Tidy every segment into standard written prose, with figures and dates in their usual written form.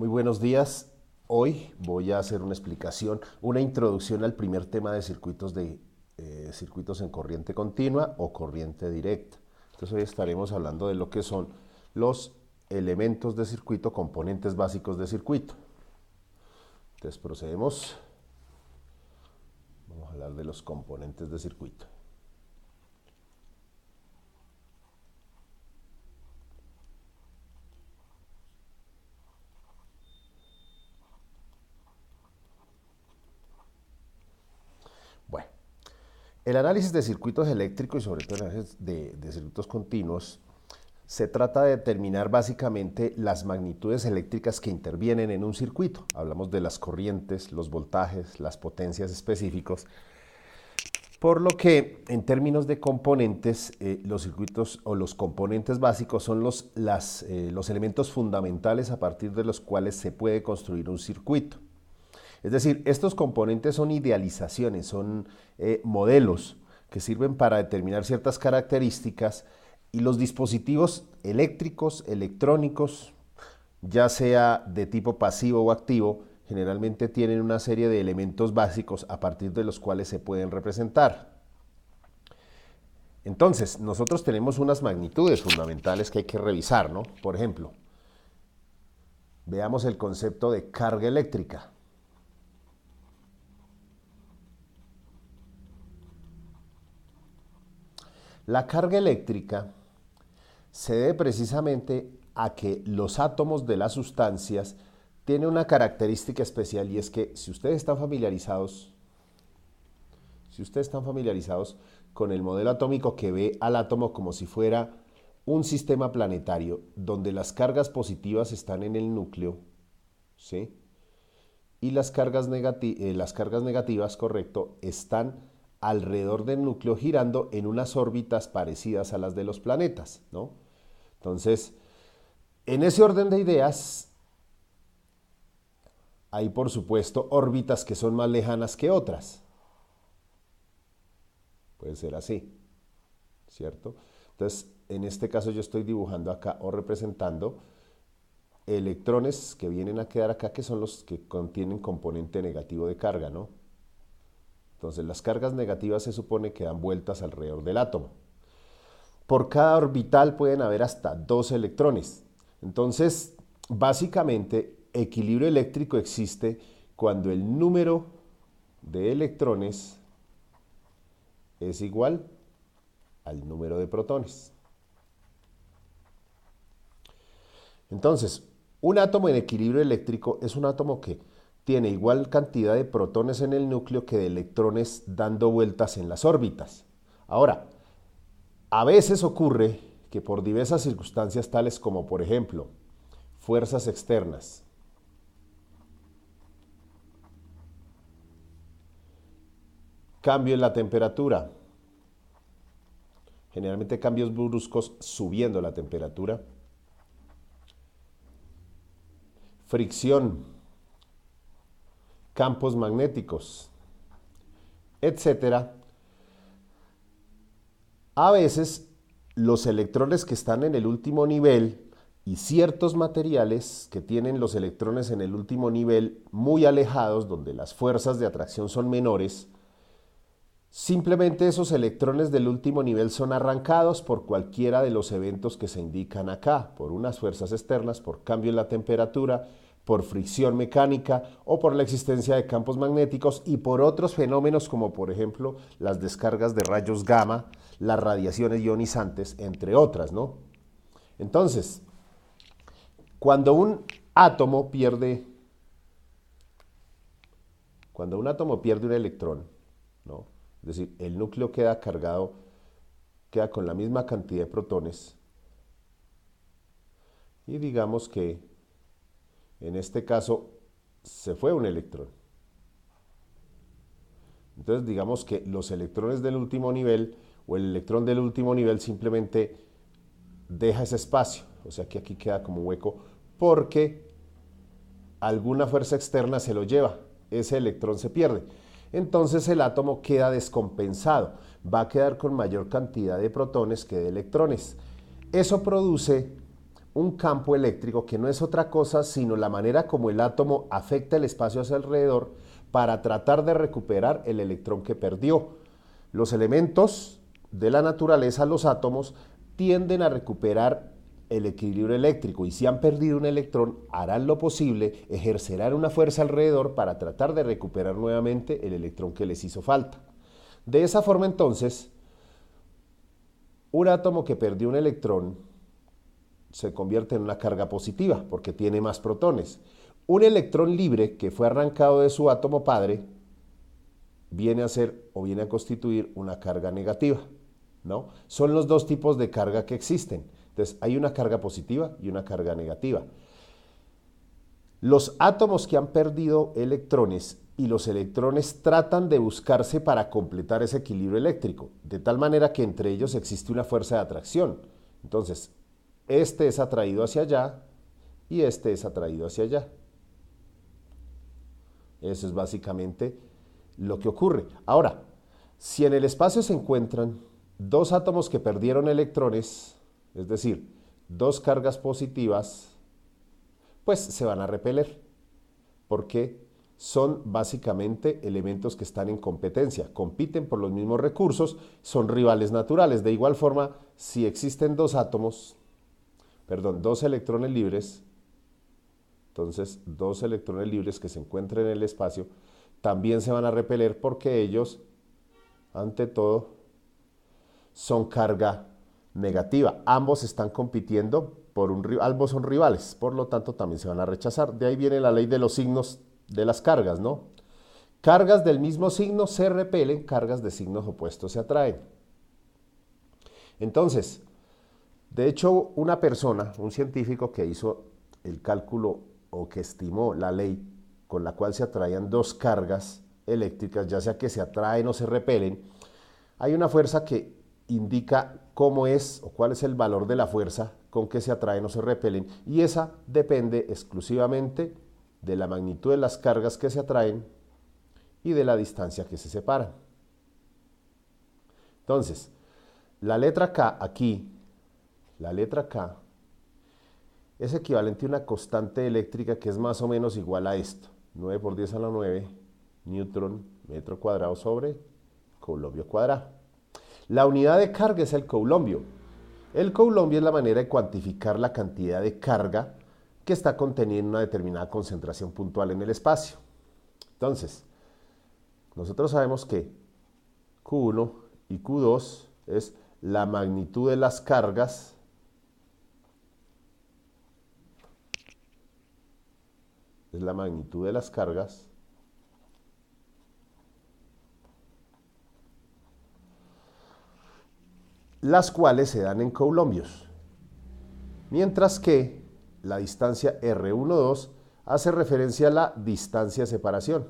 Muy buenos días. Hoy voy a hacer una explicación, una introducción al primer tema de circuitos en corriente continua o corriente directa. Entonces hoy estaremos hablando de lo que son los elementos de circuito, componentes básicos de circuito. Entonces procedemos. Vamos a hablar de los componentes de circuito. Bueno, el análisis de circuitos eléctricos y sobre todo el análisis de circuitos continuos se trata de determinar básicamente las magnitudes eléctricas que intervienen en un circuito. Hablamos de las corrientes, los voltajes, las potencias específicos. Por lo que en términos de componentes, los circuitos o los componentes básicos son los elementos fundamentales a partir de los cuales se puede construir un circuito. Es decir, estos componentes son idealizaciones, son modelos que sirven para determinar ciertas características y los dispositivos eléctricos, electrónicos, ya sea de tipo pasivo o activo, generalmente tienen una serie de elementos básicos a partir de los cuales se pueden representar. Entonces, nosotros tenemos unas magnitudes fundamentales que hay que revisar, ¿no? Por ejemplo, veamos el concepto de carga eléctrica. La carga eléctrica se debe precisamente a que los átomos de las sustancias tienen una característica especial y es que si ustedes están familiarizados con el modelo atómico que ve al átomo como si fuera un sistema planetario donde las cargas positivas están en el núcleo, ¿sí? Y las cargas negativas, correcto, están alrededor del núcleo girando en unas órbitas parecidas a las de los planetas, ¿no? Entonces, en ese orden de ideas, hay por supuesto órbitas que son más lejanas que otras. Puede ser así, ¿cierto? Entonces, en este caso yo estoy dibujando acá o representando electrones que vienen a quedar acá, que son los que contienen componente negativo de carga, ¿no? Entonces, las cargas negativas se supone que dan vueltas alrededor del átomo. Por cada orbital pueden haber hasta 2 electrones. Entonces, básicamente, equilibrio eléctrico existe cuando el número de electrones es igual al número de protones. Entonces, un átomo en equilibrio eléctrico es un átomo que tiene igual cantidad de protones en el núcleo que de electrones dando vueltas en las órbitas. Ahora, a veces ocurre que por diversas circunstancias tales como, por ejemplo, fuerzas externas, cambio en la temperatura, generalmente cambios bruscos subiendo la temperatura, fricción, campos magnéticos, etcétera. A veces los electrones que están en el último nivel y ciertos materiales que tienen los electrones en el último nivel muy alejados, donde las fuerzas de atracción son menores, simplemente esos electrones del último nivel son arrancados por cualquiera de los eventos que se indican acá, por unas fuerzas externas, por cambio en la temperatura, por fricción mecánica o por la existencia de campos magnéticos y por otros fenómenos como por ejemplo las descargas de rayos gamma, las radiaciones ionizantes, entre otras, ¿no? Entonces, cuando un átomo pierde un electrón, ¿no? Es decir, el núcleo queda cargado, queda con la misma cantidad de protones y digamos que en este caso se fue un electrón. Entonces digamos que los electrones del último nivel o el electrón del último nivel simplemente deja ese espacio, o sea que aquí queda como hueco porque alguna fuerza externa se lo lleva, ese electrón se pierde. Entonces el átomo queda descompensado, va a quedar con mayor cantidad de protones que de electrones. Eso produce un campo eléctrico que no es otra cosa sino la manera como el átomo afecta el espacio a su alrededor para tratar de recuperar el electrón que perdió. Los elementos de la naturaleza, los átomos, tienden a recuperar el equilibrio eléctrico y si han perdido un electrón, harán lo posible, ejercerán una fuerza alrededor para tratar de recuperar nuevamente el electrón que les hizo falta. De esa forma, entonces, un átomo que perdió un electrón se convierte en una carga positiva porque tiene más protones. Un electrón libre que fue arrancado de su átomo padre viene a ser o viene a constituir una carga negativa, ¿no? Son los dos tipos de carga que existen. Entonces, hay una carga positiva y una carga negativa. Los átomos que han perdido electrones y los electrones tratan de buscarse para completar ese equilibrio eléctrico, de tal manera que entre ellos existe una fuerza de atracción. Entonces, este es atraído hacia allá y este es atraído hacia allá. Eso es básicamente lo que ocurre. Ahora, si en el espacio se encuentran dos átomos que perdieron electrones, es decir, dos cargas positivas, pues se van a repeler, porque son básicamente elementos que están en competencia, compiten por los mismos recursos, son rivales naturales. De igual forma, si existen dos electrones libres, entonces dos electrones libres que se encuentren en el espacio, también se van a repeler porque ellos, ante todo, son carga negativa. Ambos están compitiendo ambos son rivales, por lo tanto también se van a rechazar. De ahí viene la ley de los signos de las cargas, ¿no? Cargas del mismo signo se repelen, cargas de signos opuestos se atraen. Entonces, de hecho, una persona, un científico que hizo el cálculo o que estimó la ley con la cual se atraían dos cargas eléctricas, ya sea que se atraen o se repelen, hay una fuerza que indica cómo es o cuál es el valor de la fuerza con que se atraen o se repelen, y esa depende exclusivamente de la magnitud de las cargas que se atraen y de la distancia que se separan. Entonces, la letra K aquí, la letra K, es equivalente a una constante eléctrica que es más o menos igual a esto, 9 por 10 a la 9 newton metro cuadrado sobre coulombio cuadrado. La unidad de carga es el coulombio. El coulombio es la manera de cuantificar la cantidad de carga que está contenida en una determinada concentración puntual en el espacio. Entonces, nosotros sabemos que Q1 y Q2 es la magnitud de las cargas las cuales se dan en coulombios, mientras que la distancia R12 hace referencia a la distancia de separación.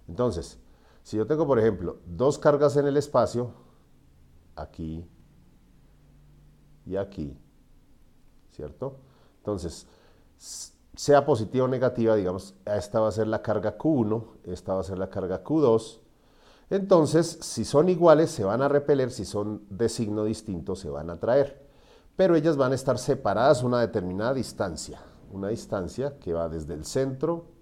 Entonces, si yo tengo, por ejemplo, dos cargas en el espacio, aquí y aquí, ¿cierto? Entonces, sea positiva o negativa, digamos, esta va a ser la carga Q1, esta va a ser la carga Q2. Entonces, si son iguales, se van a repeler, si son de signo distinto, se van a atraer. Pero ellas van a estar separadas una determinada distancia, una distancia que va desde el centro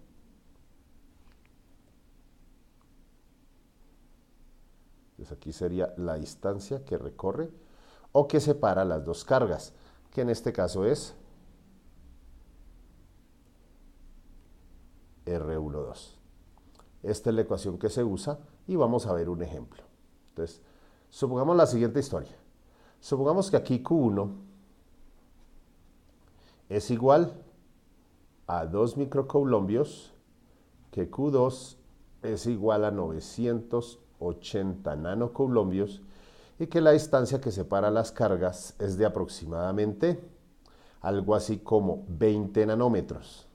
entonces aquí sería la distancia que recorre o que separa las dos cargas, que en este caso es R12. Esta es la ecuación que se usa y vamos a ver un ejemplo. Entonces, supongamos la siguiente historia. Supongamos que aquí Q1 es igual a 2 microcoulombios, que Q2 es igual a 980 nanocoulombios y que la distancia que separa las cargas es de aproximadamente algo así como 20 nanómetros.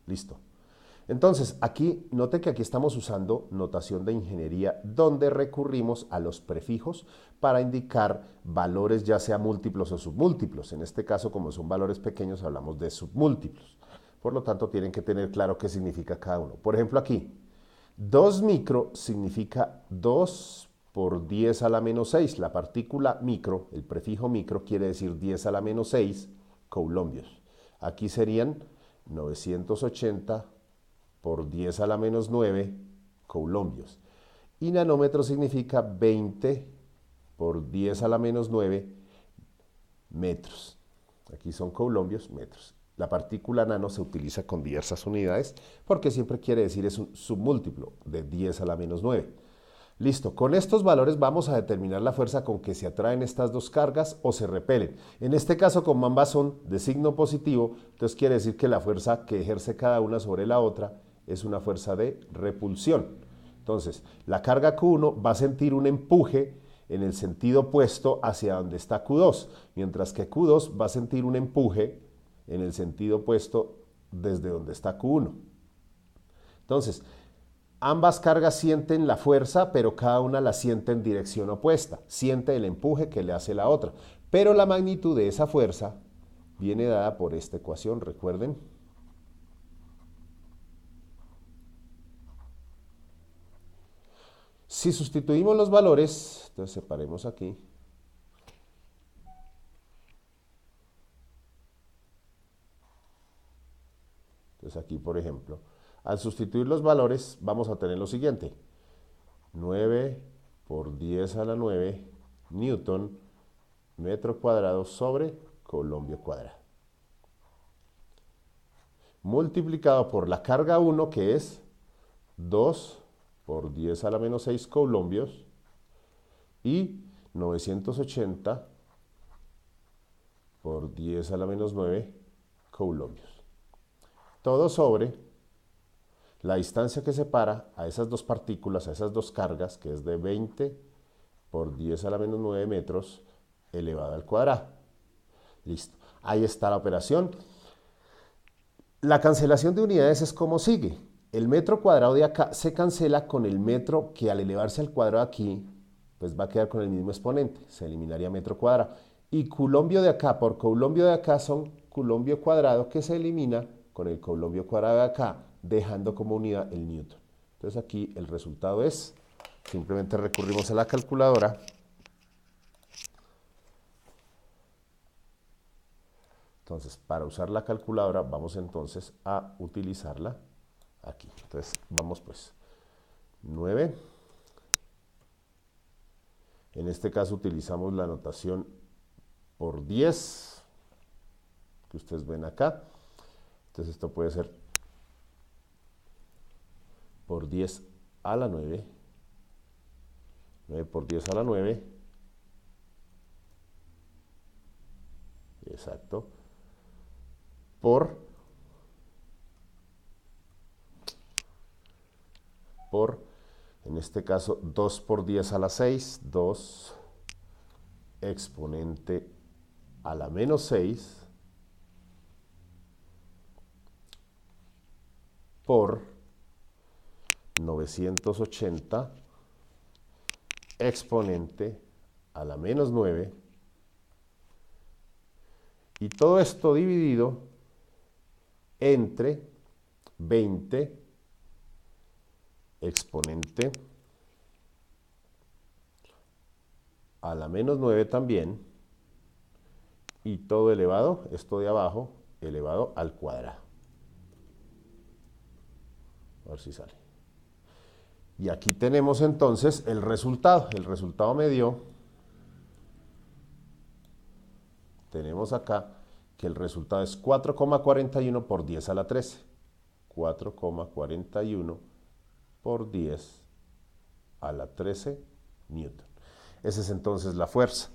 Listo. Entonces, aquí, note que aquí estamos usando notación de ingeniería donde recurrimos a los prefijos para indicar valores ya sea múltiplos o submúltiplos. En este caso, como son valores pequeños, hablamos de submúltiplos. Por lo tanto, tienen que tener claro qué significa cada uno. Por ejemplo, aquí, 2 micro significa 2 por 10 a la menos 6. La partícula micro, el prefijo micro, quiere decir 10 a la menos 6 coulombios. Aquí serían 980 por 10 a la menos 9 coulombios. Y nanómetro significa 20 por 10 a la menos 9 metros. Aquí son coulombios, metros. La partícula nano se utiliza con diversas unidades porque siempre quiere decir es un submúltiplo de 10 a la menos 9. Listo, con estos valores vamos a determinar la fuerza con que se atraen estas dos cargas o se repelen. En este caso, como ambas son de signo positivo, entonces quiere decir que la fuerza que ejerce cada una sobre la otra es una fuerza de repulsión. Entonces, la carga Q1 va a sentir un empuje en el sentido opuesto hacia donde está Q2, mientras que Q2 va a sentir un empuje en el sentido opuesto desde donde está Q1. Entonces, ambas cargas sienten la fuerza, pero cada una la siente en dirección opuesta. Siente el empuje que le hace la otra. Pero la magnitud de esa fuerza viene dada por esta ecuación, recuerden. Si sustituimos los valores, entonces separemos aquí. Entonces aquí, por ejemplo, al sustituir los valores vamos a tener lo siguiente. 9 por 10 a la 9 newton metro cuadrado sobre coulombio cuadrado. Multiplicado por la carga 1, que es 2 por 10 a la menos 6 coulombios, y 980 por 10 a la menos 9 coulombios. Todo sobre la distancia que separa a esas dos partículas, a esas dos cargas, que es de 20 por 10 a la menos 9 metros elevado al cuadrado. Listo. Ahí está la operación. La cancelación de unidades es como sigue. El metro cuadrado de acá se cancela con el metro que al elevarse al cuadrado aquí, pues va a quedar con el mismo exponente. Se eliminaría metro cuadrado. Y coulombio de acá por coulombio de acá son coulombio cuadrado, que se elimina con el coulombio cuadrado de acá, dejando como unidad el newton. Entonces aquí el resultado es, simplemente recurrimos a la calculadora. Entonces, para usar la calculadora vamos entonces a utilizarla aquí. Entonces, vamos pues, 9. En este caso utilizamos la notación por 10, que ustedes ven acá. Entonces, esto puede ser por 10 a la 9. 9 por 10 a la 9. Exacto. Por, en este caso, 2 por 10 a la 6, 2 exponente a la menos 6, por 980 exponente a la menos 9, y todo esto dividido entre 20 exponente a la menos 9 también, y todo elevado, esto de abajo, elevado al cuadrado. A ver si sale. Y aquí tenemos entonces el resultado. El resultado me dio, tenemos acá que el resultado es 4,41 por 10 a la 13. 4,41 por 10 a la 13 newton. Esa es entonces la fuerza.